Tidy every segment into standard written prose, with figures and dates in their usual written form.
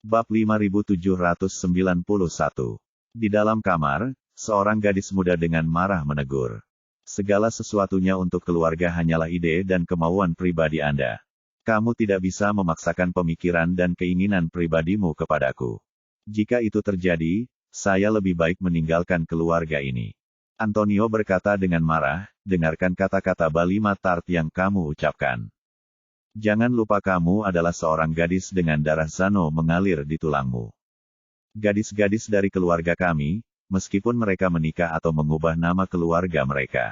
Bab 5791. Di dalam kamar, seorang gadis muda dengan marah menegur. Segala sesuatunya untuk keluarga hanyalah ide dan kemauan pribadi Anda. Kamu tidak bisa memaksakan pemikiran dan keinginan pribadimu kepadaku. Jika itu terjadi, saya lebih baik meninggalkan keluarga ini. Antonio berkata dengan marah, dengarkan kata-kata Balima Tart yang kamu ucapkan. Jangan lupa kamu adalah seorang gadis dengan darah Zano mengalir di tulangmu. Gadis-gadis dari keluarga kami, meskipun mereka menikah atau mengubah nama keluarga mereka.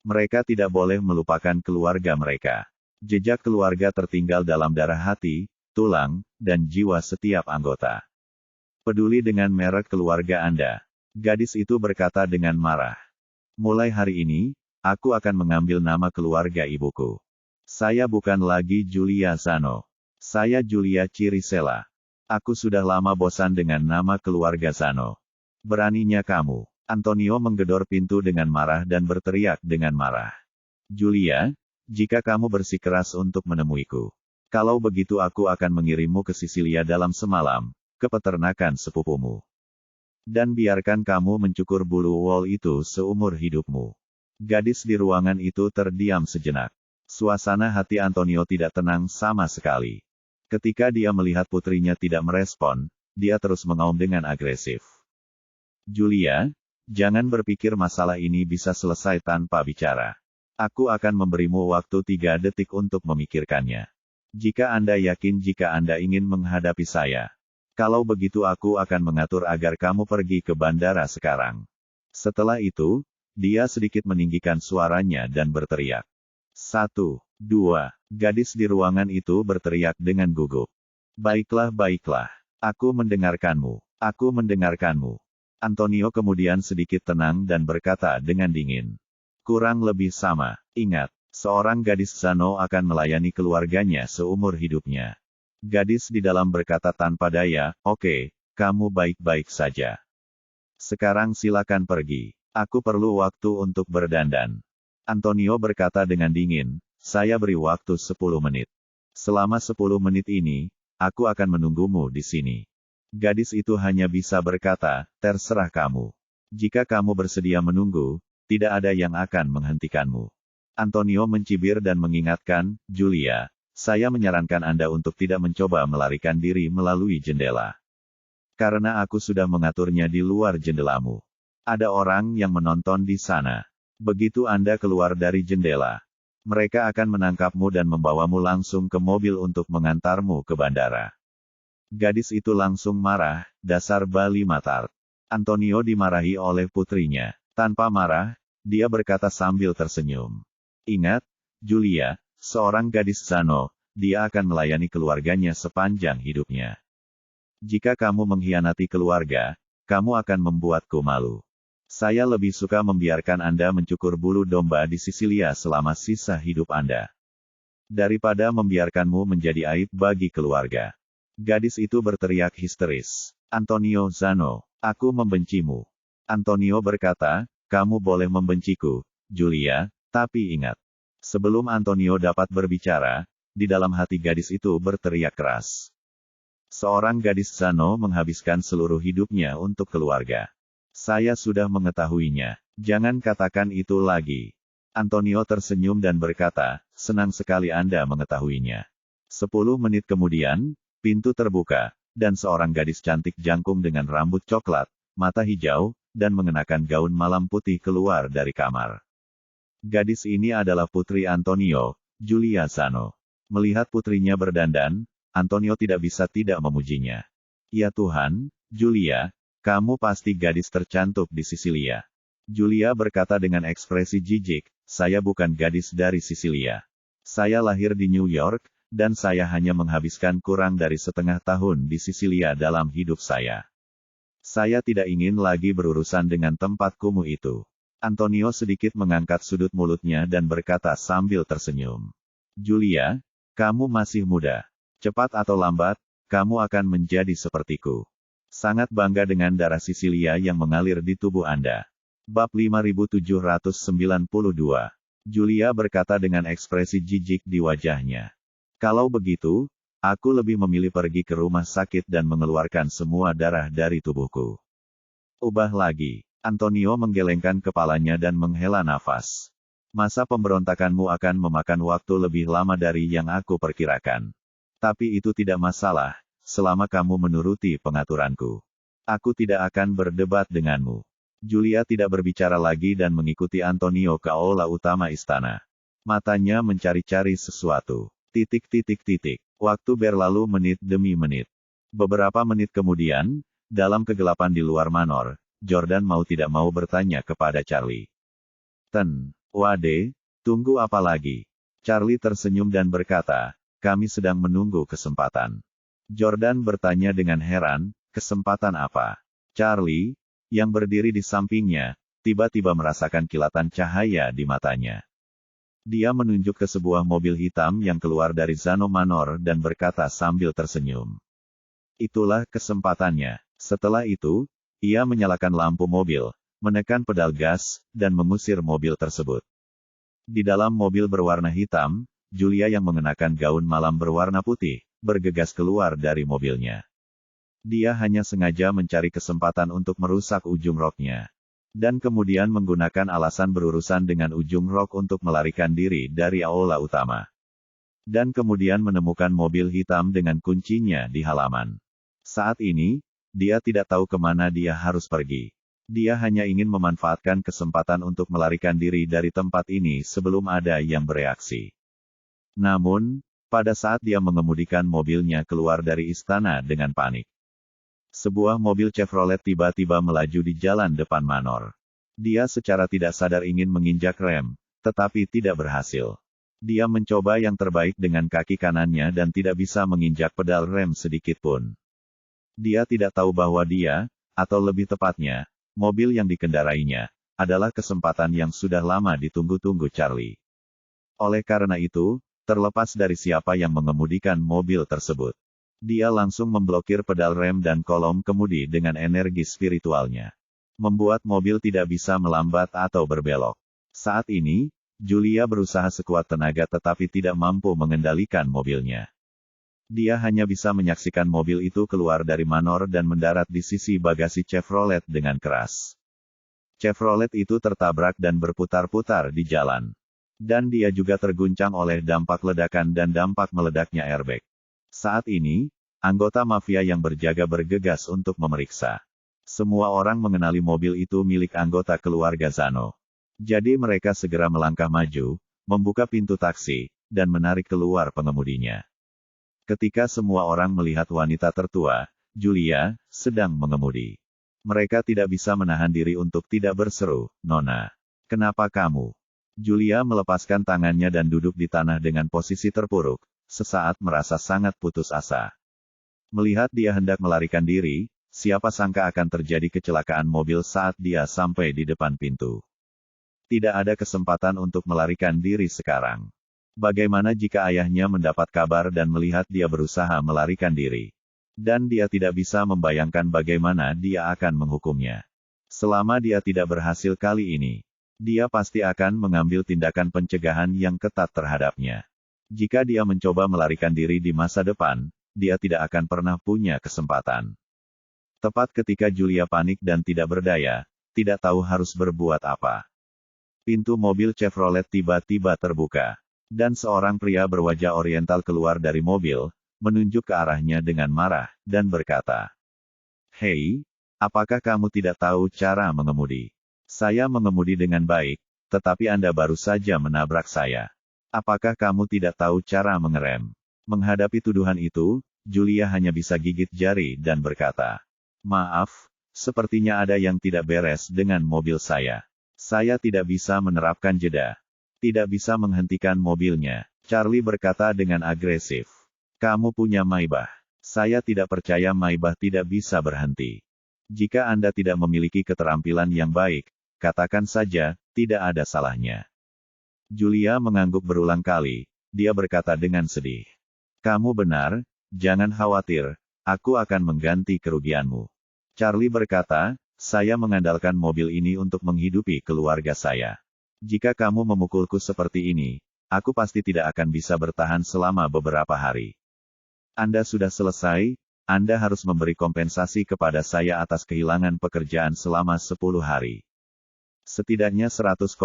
Mereka tidak boleh melupakan keluarga mereka. Jejak keluarga tertinggal dalam darah hati, tulang, dan jiwa setiap anggota. Peduli dengan merek keluarga Anda. Gadis itu berkata dengan marah. Mulai hari ini, aku akan mengambil nama keluarga ibuku. Saya bukan lagi Julia Zano. Saya Julia Cirisela. Aku sudah lama bosan dengan nama keluarga Zano. Beraninya kamu. Antonio menggedor pintu dengan marah dan berteriak dengan marah. Julia, jika kamu bersikeras untuk menemuiku. Kalau begitu aku akan mengirimmu ke Sisilia dalam semalam, ke peternakan sepupumu. Dan biarkan kamu mencukur bulu wol itu seumur hidupmu. Gadis di ruangan itu terdiam sejenak. Suasana hati Antonio tidak tenang sama sekali. Ketika dia melihat putrinya tidak merespon, dia terus mengaum dengan agresif. Julia, jangan berpikir masalah ini bisa selesai tanpa bicara. Aku akan memberimu waktu 3 detik untuk memikirkannya. Jika Anda yakin jika Anda ingin menghadapi saya. Kalau begitu aku akan mengatur agar kamu pergi ke bandara sekarang. Setelah itu, dia sedikit meninggikan suaranya dan berteriak. 1, 2. Gadis di ruangan itu berteriak dengan gugup. Baiklah, baiklah. Aku mendengarkanmu. Aku mendengarkanmu. Antonio kemudian sedikit tenang dan berkata dengan dingin. Kurang lebih sama. Ingat, seorang gadis Zano akan melayani keluarganya seumur hidupnya. Gadis di dalam berkata tanpa daya, oke, kamu baik-baik saja. Sekarang silakan pergi. Aku perlu waktu untuk berdandan. Antonio berkata dengan dingin, saya beri waktu 10 menit. Selama 10 menit ini, aku akan menunggumu di sini. Gadis itu hanya bisa berkata, terserah kamu. Jika kamu bersedia menunggu, tidak ada yang akan menghentikanmu. Antonio mencibir dan mengingatkan, Julia, saya menyarankan Anda untuk tidak mencoba melarikan diri melalui jendela. Karena aku sudah mengaturnya di luar jendelamu. Ada orang yang menonton di sana. Begitu Anda keluar dari jendela, mereka akan menangkapmu dan membawamu langsung ke mobil untuk mengantarmu ke bandara. Gadis itu langsung marah, dasar Balima Tart. Antonio dimarahi oleh putrinya. Tanpa marah, dia berkata sambil tersenyum. Ingat, Julia, seorang gadis Zano, dia akan melayani keluarganya sepanjang hidupnya. Jika kamu mengkhianati keluarga, kamu akan membuatku malu. Saya lebih suka membiarkan Anda mencukur bulu domba di Sisilia selama sisa hidup Anda. Daripada membiarkanmu menjadi aib bagi keluarga. Gadis itu berteriak histeris. Antonio Zano, aku membencimu. Antonio berkata, kamu boleh membenciku, Julia, tapi ingat. Sebelum Antonio dapat berbicara, di dalam hati gadis itu berteriak keras. Seorang gadis Zano menghabiskan seluruh hidupnya untuk keluarga. Saya sudah mengetahuinya. Jangan katakan itu lagi. Antonio tersenyum dan berkata, senang sekali Anda mengetahuinya. 10 menit kemudian, pintu terbuka, dan seorang gadis cantik jangkung dengan rambut coklat, mata hijau, dan mengenakan gaun malam putih keluar dari kamar. Gadis ini adalah putri Antonio, Julia Zano. Melihat putrinya berdandan, Antonio tidak bisa tidak memujinya. Ya Tuhan, Julia, kamu pasti gadis tercantik di Sisilia. Julia berkata dengan ekspresi jijik, saya bukan gadis dari Sisilia. Saya lahir di New York, dan saya hanya menghabiskan kurang dari setengah tahun di Sisilia dalam hidup saya. Saya tidak ingin lagi berurusan dengan tempat kumuh itu. Antonio sedikit mengangkat sudut mulutnya dan berkata sambil tersenyum. Julia, kamu masih muda. Cepat atau lambat, kamu akan menjadi sepertiku. Sangat bangga dengan darah Sisilia yang mengalir di tubuh Anda. Bab 5792. Julia berkata dengan ekspresi jijik di wajahnya. Kalau begitu, Aku lebih memilih pergi ke rumah sakit dan mengeluarkan semua darah dari tubuhku. Ubah lagi. Antonio menggelengkan kepalanya dan menghela nafas. Masa pemberontakanmu akan memakan waktu lebih lama dari yang aku perkirakan. Tapi itu tidak masalah, selama kamu menuruti pengaturanku. Aku tidak akan berdebat denganmu. Julia tidak berbicara lagi dan mengikuti Antonio ke aula utama istana. Matanya mencari-cari sesuatu. Waktu berlalu menit demi menit. Beberapa menit kemudian, dalam kegelapan di luar manor, Jordan mau tidak mau bertanya kepada Charlie. Wade, tunggu apa lagi? Charlie tersenyum dan berkata, kami sedang menunggu kesempatan. Jordan bertanya dengan heran, kesempatan apa? Charlie, yang berdiri di sampingnya, tiba-tiba merasakan kilatan cahaya di matanya. Dia menunjuk ke sebuah mobil hitam yang keluar dari Zano Manor dan berkata sambil tersenyum. Itulah kesempatannya. Setelah itu, ia menyalakan lampu mobil, menekan pedal gas, dan mengusir mobil tersebut. Di dalam mobil berwarna hitam, Julia yang mengenakan gaun malam berwarna putih, bergegas keluar dari mobilnya. Dia hanya sengaja mencari kesempatan untuk merusak ujung roknya. Dan kemudian menggunakan alasan berurusan dengan ujung rok untuk melarikan diri dari aula utama. Dan kemudian menemukan mobil hitam dengan kuncinya di halaman. Saat ini, dia tidak tahu kemana dia harus pergi. Dia hanya ingin memanfaatkan kesempatan untuk melarikan diri dari tempat ini sebelum ada yang bereaksi. Namun, pada saat dia mengemudikan mobilnya keluar dari istana dengan panik, sebuah mobil Chevrolet tiba-tiba melaju di jalan depan manor. Dia secara tidak sadar ingin menginjak rem, tetapi tidak berhasil. Dia mencoba yang terbaik dengan kaki kanannya dan tidak bisa menginjak pedal rem sedikit pun. Dia tidak tahu bahwa dia, atau lebih tepatnya, mobil yang dikendarainya, adalah kesempatan yang sudah lama ditunggu-tunggu Charlie. Oleh karena itu, terlepas dari siapa yang mengemudikan mobil tersebut, dia langsung memblokir pedal rem dan kolom kemudi dengan energi spiritualnya. Membuat mobil tidak bisa melambat atau berbelok. Saat ini, Julia berusaha sekuat tenaga tetapi tidak mampu mengendalikan mobilnya. Dia hanya bisa menyaksikan mobil itu keluar dari manor dan mendarat di sisi bagasi Chevrolet dengan keras. Chevrolet itu tertabrak dan berputar-putar di jalan. Dan dia juga terguncang oleh dampak ledakan dan dampak meledaknya airbag. Saat ini, anggota mafia yang berjaga bergegas untuk memeriksa. Semua orang mengenali mobil itu milik anggota keluarga Zano. Jadi mereka segera melangkah maju, membuka pintu taksi, dan menarik keluar pengemudinya. Ketika semua orang melihat wanita tertua, Julia, sedang mengemudi. Mereka tidak bisa menahan diri untuk tidak berseru, Nona. Kenapa kamu? Julia melepaskan tangannya dan duduk di tanah dengan posisi terpuruk, sesaat merasa sangat putus asa. Melihat dia hendak melarikan diri, siapa sangka akan terjadi kecelakaan mobil saat dia sampai di depan pintu. Tidak ada kesempatan untuk melarikan diri sekarang. Bagaimana jika ayahnya mendapat kabar dan melihat dia berusaha melarikan diri? Dan dia tidak bisa membayangkan bagaimana dia akan menghukumnya. Selama dia tidak berhasil kali ini, dia pasti akan mengambil tindakan pencegahan yang ketat terhadapnya. Jika dia mencoba melarikan diri di masa depan, dia tidak akan pernah punya kesempatan. Tepat ketika Julia panik dan tidak berdaya, tidak tahu harus berbuat apa. Pintu mobil Chevrolet tiba-tiba terbuka. Dan seorang pria berwajah oriental keluar dari mobil, menunjuk ke arahnya dengan marah, dan berkata, "Hei, apakah kamu tidak tahu cara mengemudi? Saya mengemudi dengan baik, tetapi Anda baru saja menabrak saya. Apakah kamu tidak tahu cara mengerem?" Menghadapi tuduhan itu, Julia hanya bisa gigit jari dan berkata, "Maaf, sepertinya ada yang tidak beres dengan mobil saya. Saya tidak bisa menerapkan jeda. Tidak bisa menghentikan mobilnya." Charlie berkata dengan agresif. "Kamu punya Maybach. Saya tidak percaya Maybach tidak bisa berhenti. Jika Anda tidak memiliki keterampilan yang baik, katakan saja, tidak ada salahnya." Julia mengangguk berulang kali. Dia berkata dengan sedih. "Kamu benar, jangan khawatir, aku akan mengganti kerugianmu." Charlie berkata, "Saya mengandalkan mobil ini untuk menghidupi keluarga saya. Jika kamu memukulku seperti ini, aku pasti tidak akan bisa bertahan selama beberapa hari." Anda sudah selesai, Anda harus memberi kompensasi kepada saya atas kehilangan pekerjaan selama 10 hari. Setidaknya $100,000.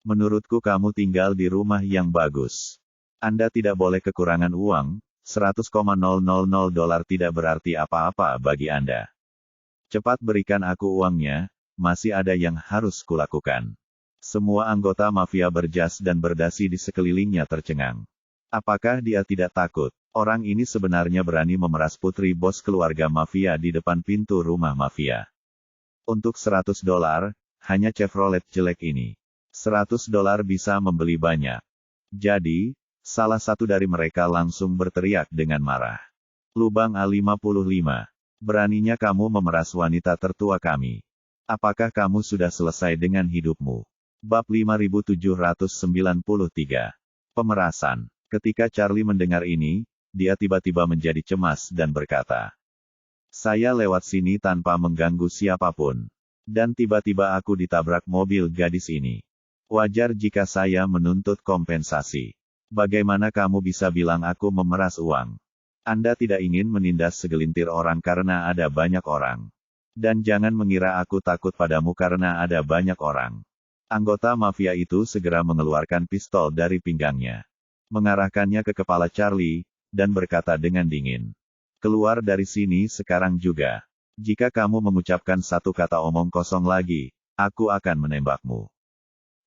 Menurutku kamu tinggal di rumah yang bagus. Anda tidak boleh kekurangan uang, $100,000 tidak berarti apa-apa bagi Anda. Cepat berikan aku uangnya, masih ada yang harus kulakukan. Semua anggota mafia berjas dan berdasi di sekelilingnya tercengang. Apakah dia tidak takut? Orang ini sebenarnya berani memeras putri bos keluarga mafia di depan pintu rumah mafia. Untuk $100, hanya Chevrolet jelek ini. $100 bisa membeli banyak. Jadi, salah satu dari mereka langsung berteriak dengan marah. Lubang A55. Beraninya kamu memeras wanita tertua kami. Apakah kamu sudah selesai dengan hidupmu? Bab 5793. Pemerasan. Ketika Charlie mendengar ini, dia tiba-tiba menjadi cemas dan berkata, "Saya lewat sini tanpa mengganggu siapapun. Dan tiba-tiba aku ditabrak mobil gadis ini. Wajar jika saya menuntut kompensasi. Bagaimana kamu bisa bilang aku memeras uang? Anda tidak ingin menindas segelintir orang karena ada banyak orang. Dan jangan mengira aku takut padamu karena ada banyak orang." Anggota mafia itu segera mengeluarkan pistol dari pinggangnya. Mengarahkannya ke kepala Charlie, dan berkata dengan dingin, "Keluar dari sini sekarang juga. Jika kamu mengucapkan satu kata omong kosong lagi, aku akan menembakmu."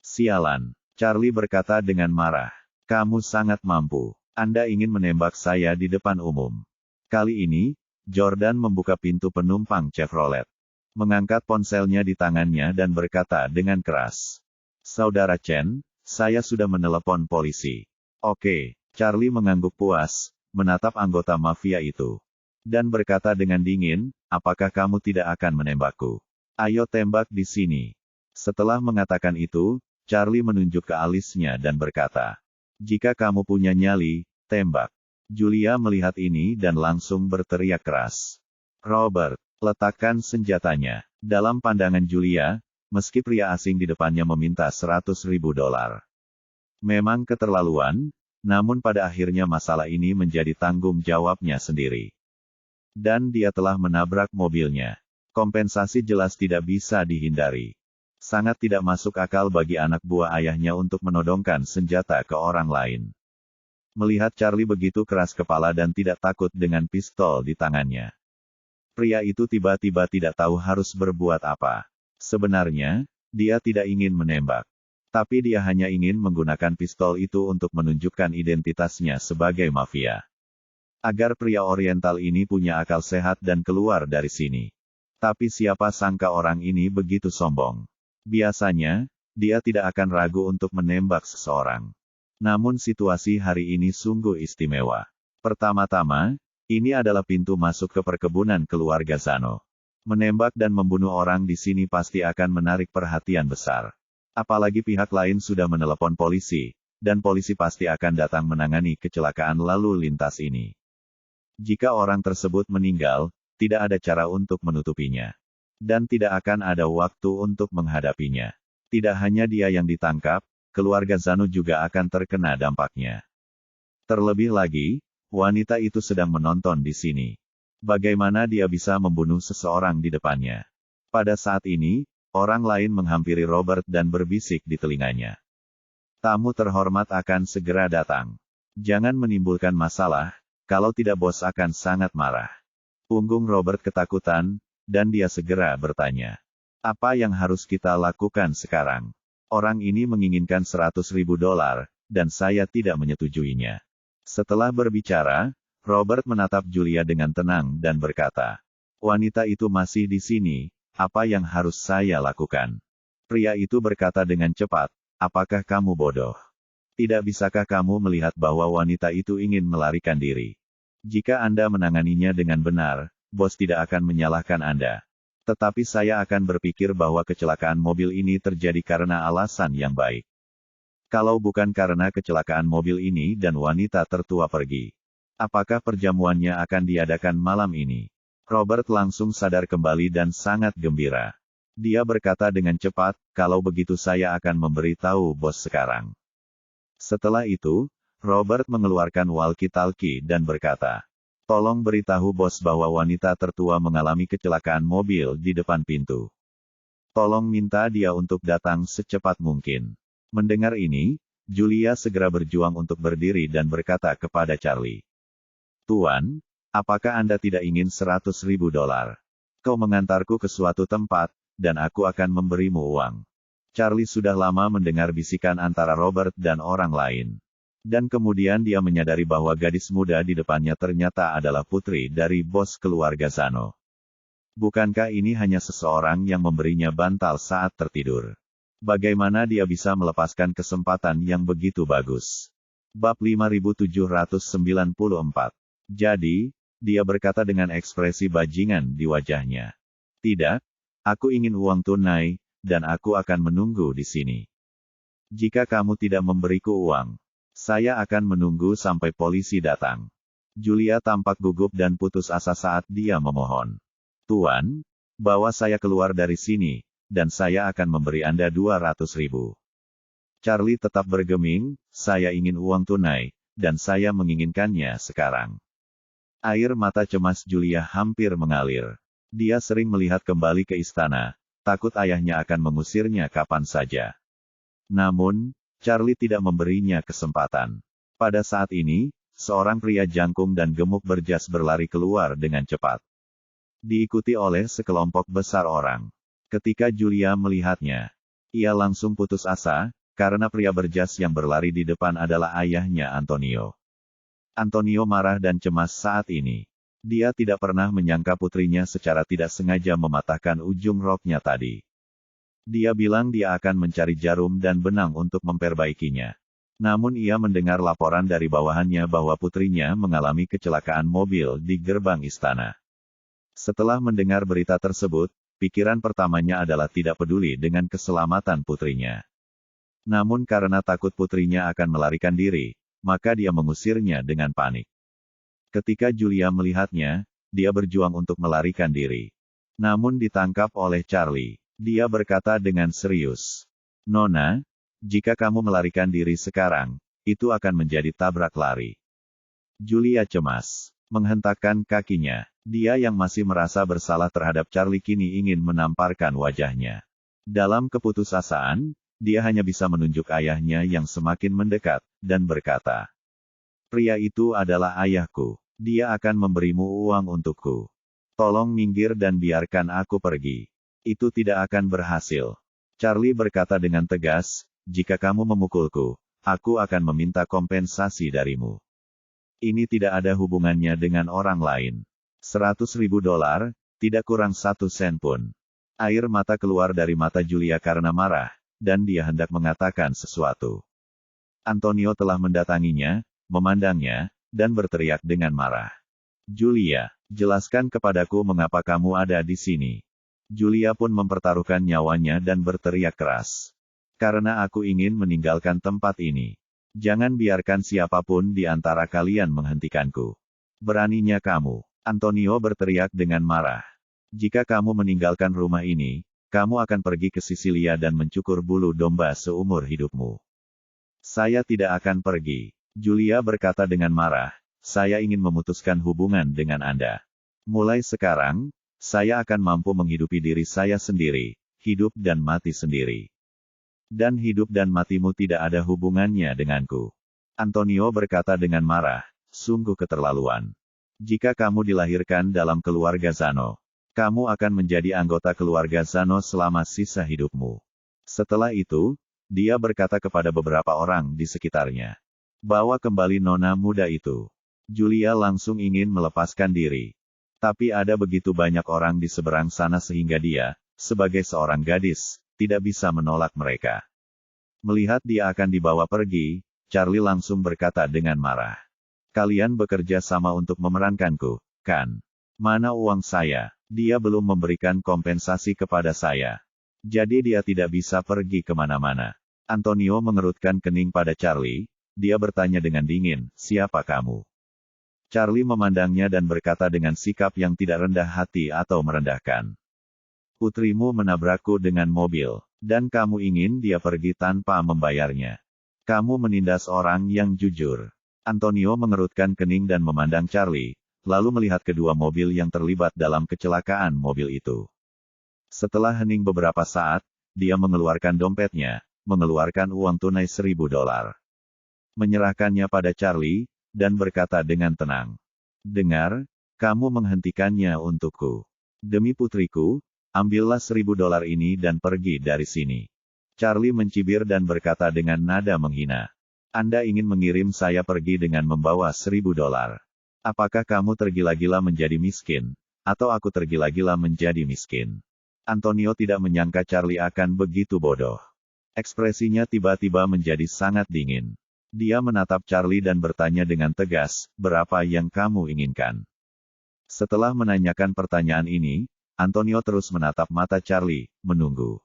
"Sialan," Charlie berkata dengan marah. "Kamu sangat mampu. Anda ingin menembak saya di depan umum." Kali ini, Jordan membuka pintu penumpang Chevrolet. Mengangkat ponselnya di tangannya dan berkata dengan keras, "Saudara Chen, saya sudah menelepon polisi." "Oke." Charlie mengangguk puas, menatap anggota mafia itu. Dan berkata dengan dingin, "Apakah kamu tidak akan menembakku? Ayo tembak di sini." Setelah mengatakan itu, Charlie menunjuk ke alisnya dan berkata, "Jika kamu punya nyali, tembak." Julia melihat ini dan langsung berteriak keras, "Robert, letakkan senjatanya." Dalam pandangan Julia, meski pria asing di depannya meminta $100.000 memang keterlaluan, namun pada akhirnya masalah ini menjadi tanggung jawabnya sendiri. Dan dia telah menabrak mobilnya. Kompensasi jelas tidak bisa dihindari. Sangat tidak masuk akal bagi anak buah ayahnya untuk menodongkan senjata ke orang lain. Melihat Charlie begitu keras kepala dan tidak takut dengan pistol di tangannya, pria itu tiba-tiba tidak tahu harus berbuat apa. Sebenarnya, dia tidak ingin menembak. Tapi dia hanya ingin menggunakan pistol itu untuk menunjukkan identitasnya sebagai mafia. Agar pria Oriental ini punya akal sehat dan keluar dari sini. Tapi siapa sangka orang ini begitu sombong. Biasanya, dia tidak akan ragu untuk menembak seseorang. Namun situasi hari ini sungguh istimewa. Pertama-tama, ini adalah pintu masuk ke perkebunan keluarga Zano. Menembak dan membunuh orang di sini pasti akan menarik perhatian besar. Apalagi pihak lain sudah menelepon polisi, dan polisi pasti akan datang menangani kecelakaan lalu lintas ini. Jika orang tersebut meninggal, tidak ada cara untuk menutupinya. Dan tidak akan ada waktu untuk menghadapinya. Tidak hanya dia yang ditangkap, keluarga Zano juga akan terkena dampaknya. Terlebih lagi, wanita itu sedang menonton di sini. Bagaimana dia bisa membunuh seseorang di depannya? Pada saat ini, orang lain menghampiri Robert dan berbisik di telinganya. "Tamu terhormat akan segera datang. Jangan menimbulkan masalah, kalau tidak bos akan sangat marah." Punggung Robert ketakutan, dan dia segera bertanya, "Apa yang harus kita lakukan sekarang? Orang ini menginginkan $100.000, dan saya tidak menyetujuinya." Setelah berbicara, Robert menatap Julia dengan tenang dan berkata, "Wanita itu masih di sini. Apa yang harus saya lakukan?" Pria itu berkata dengan cepat, "Apakah kamu bodoh? Tidak bisakah kamu melihat bahwa wanita itu ingin melarikan diri? Jika Anda menanganinya dengan benar, bos tidak akan menyalahkan Anda. Tetapi saya akan berpikir bahwa kecelakaan mobil ini terjadi karena alasan yang baik. Kalau bukan karena kecelakaan mobil ini dan wanita tertua pergi, apakah perjamuannya akan diadakan malam ini?" Robert langsung sadar kembali dan sangat gembira. Dia berkata dengan cepat, "Kalau begitu saya akan memberitahu bos sekarang." Setelah itu, Robert mengeluarkan walkie-talkie dan berkata, "Tolong beritahu bos bahwa wanita tertua mengalami kecelakaan mobil di depan pintu. Tolong minta dia untuk datang secepat mungkin." Mendengar ini, Julia segera berjuang untuk berdiri dan berkata kepada Charlie, "Tuan, apakah Anda tidak ingin $100.000? Kau mengantarku ke suatu tempat, dan aku akan memberimu uang." Charlie sudah lama mendengar bisikan antara Robert dan orang lain. Dan kemudian dia menyadari bahwa gadis muda di depannya ternyata adalah putri dari bos keluarga Zano. Bukankah ini hanya seseorang yang memberinya bantal saat tertidur? Bagaimana dia bisa melepaskan kesempatan yang begitu bagus? Bab 5794. Jadi, dia berkata dengan ekspresi bajingan di wajahnya. "Tidak, aku ingin uang tunai, dan aku akan menunggu di sini. Jika kamu tidak memberiku uang, saya akan menunggu sampai polisi datang." Julia tampak gugup dan putus asa saat dia memohon. "Tuan, bawa saya keluar dari sini, dan saya akan memberi Anda $200.000. Charlie tetap bergeming, "Saya ingin uang tunai, dan saya menginginkannya sekarang." Air mata cemas Julia hampir mengalir. Dia sering melihat kembali ke istana, takut ayahnya akan mengusirnya kapan saja. Namun, Charlie tidak memberinya kesempatan. Pada saat ini, seorang pria jangkung dan gemuk berjas berlari keluar dengan cepat. Diikuti oleh sekelompok besar orang. Ketika Julia melihatnya, ia langsung putus asa, karena pria berjas yang berlari di depan adalah ayahnya Antonio. Antonio marah dan cemas saat ini. Dia tidak pernah menyangka putrinya secara tidak sengaja mematahkan ujung roknya tadi. Dia bilang dia akan mencari jarum dan benang untuk memperbaikinya. Namun ia mendengar laporan dari bawahannya bahwa putrinya mengalami kecelakaan mobil di gerbang istana. Setelah mendengar berita tersebut, pikiran pertamanya adalah tidak peduli dengan keselamatan putrinya. Namun karena takut putrinya akan melarikan diri, maka dia mengusirnya dengan panik. Ketika Julia melihatnya, dia berjuang untuk melarikan diri. Namun ditangkap oleh Charlie. Dia berkata dengan serius, "Nona, jika kamu melarikan diri sekarang, itu akan menjadi tabrak lari." Julia cemas, menghentakkan kakinya. Dia yang masih merasa bersalah terhadap Charlie kini ingin menamparkan wajahnya. Dalam keputusasaan, dia hanya bisa menunjuk ayahnya yang semakin mendekat, dan berkata, "Pria itu adalah ayahku. Dia akan memberimu uang untukku. Tolong minggir dan biarkan aku pergi." "Itu tidak akan berhasil." Charlie berkata dengan tegas, "Jika kamu memukulku, aku akan meminta kompensasi darimu. Ini tidak ada hubungannya dengan orang lain. $100.000, tidak kurang 1 sen pun." Air mata keluar dari mata Julia karena marah, dan dia hendak mengatakan sesuatu. Antonio telah mendatanginya, memandangnya, dan berteriak dengan marah. "Julia, jelaskan kepadaku mengapa kamu ada di sini." Julia pun mempertaruhkan nyawanya dan berteriak keras. "Karena aku ingin meninggalkan tempat ini. Jangan biarkan siapapun di antara kalian menghentikanku." "Beraninya kamu," Antonio berteriak dengan marah. "Jika kamu meninggalkan rumah ini, kamu akan pergi ke Sisilia dan mencukur bulu domba seumur hidupmu." "Saya tidak akan pergi," Julia berkata dengan marah. "Saya ingin memutuskan hubungan dengan Anda. Mulai sekarang, saya akan mampu menghidupi diri saya sendiri, hidup dan mati sendiri. Dan hidup dan matimu tidak ada hubungannya denganku." Antonio berkata dengan marah, "Sungguh keterlaluan. Jika kamu dilahirkan dalam keluarga Zano, kamu akan menjadi anggota keluarga Zano selama sisa hidupmu." Setelah itu, dia berkata kepada beberapa orang di sekitarnya, "Bawa kembali nona muda itu." Julia langsung ingin melepaskan diri. Tapi ada begitu banyak orang di seberang sana sehingga dia, sebagai seorang gadis, tidak bisa menolak mereka. Melihat dia akan dibawa pergi, Charlie langsung berkata dengan marah, "Kalian bekerja sama untuk memerankanku, kan? Mana uang saya? Dia belum memberikan kompensasi kepada saya. Jadi dia tidak bisa pergi kemana-mana." Antonio mengerutkan kening pada Charlie. Dia bertanya dengan dingin, "Siapa kamu?" Charlie memandangnya dan berkata dengan sikap yang tidak rendah hati atau merendahkan, "Putrimu menabrakku dengan mobil, dan kamu ingin dia pergi tanpa membayarnya. Kamu menindas orang yang jujur. Antonio mengerutkan kening dan memandang Charlie, lalu melihat kedua mobil yang terlibat dalam kecelakaan mobil itu. Setelah hening beberapa saat, dia mengeluarkan dompetnya, mengeluarkan uang tunai $1.000. Menyerahkannya pada Charlie, dan berkata dengan tenang. Dengar, kamu menghentikannya untukku. Demi putriku, ambillah $1.000 ini dan pergi dari sini. Charlie mencibir dan berkata dengan nada menghina. Anda ingin mengirim saya pergi dengan membawa $1.000. Apakah kamu tergila-gila menjadi miskin, atau aku tergila-gila menjadi miskin? Antonio tidak menyangka Charlie akan begitu bodoh. Ekspresinya tiba-tiba menjadi sangat dingin. Dia menatap Charlie dan bertanya dengan tegas, berapa yang kamu inginkan? Setelah menanyakan pertanyaan ini, Antonio terus menatap mata Charlie, menunggu.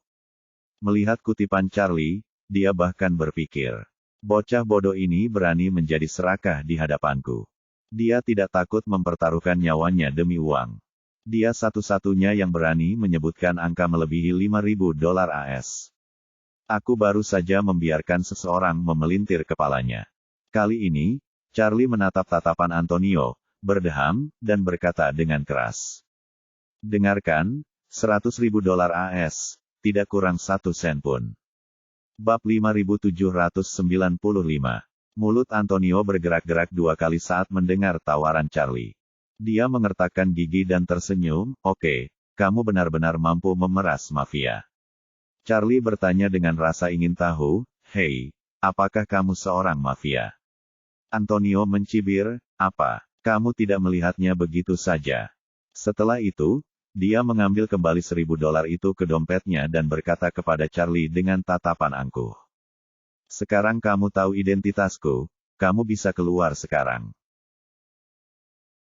Melihat kutipan Charlie, dia bahkan berpikir, bocah bodoh ini berani menjadi serakah di hadapanku. Dia tidak takut mempertaruhkan nyawanya demi uang. Dia satu-satunya yang berani menyebutkan angka melebihi $5.000 AS. Aku baru saja membiarkan seseorang memelintir kepalanya. Kali ini, Charlie menatap tatapan Antonio, berdeham, dan berkata dengan keras. Dengarkan, $100.000 AS, tidak kurang 1 sen pun. Bab 5795. Mulut Antonio bergerak-gerak 2 kali saat mendengar tawaran Charlie. Dia mengertakkan gigi dan tersenyum, oke, kamu benar-benar mampu memeras mafia. Charlie bertanya dengan rasa ingin tahu, hei, apakah kamu seorang mafia? Antonio mencibir, apa, kamu tidak melihatnya begitu saja? Setelah itu, dia mengambil kembali $1.000 itu ke dompetnya dan berkata kepada Charlie dengan tatapan angkuh. Sekarang kamu tahu identitasku, kamu bisa keluar sekarang.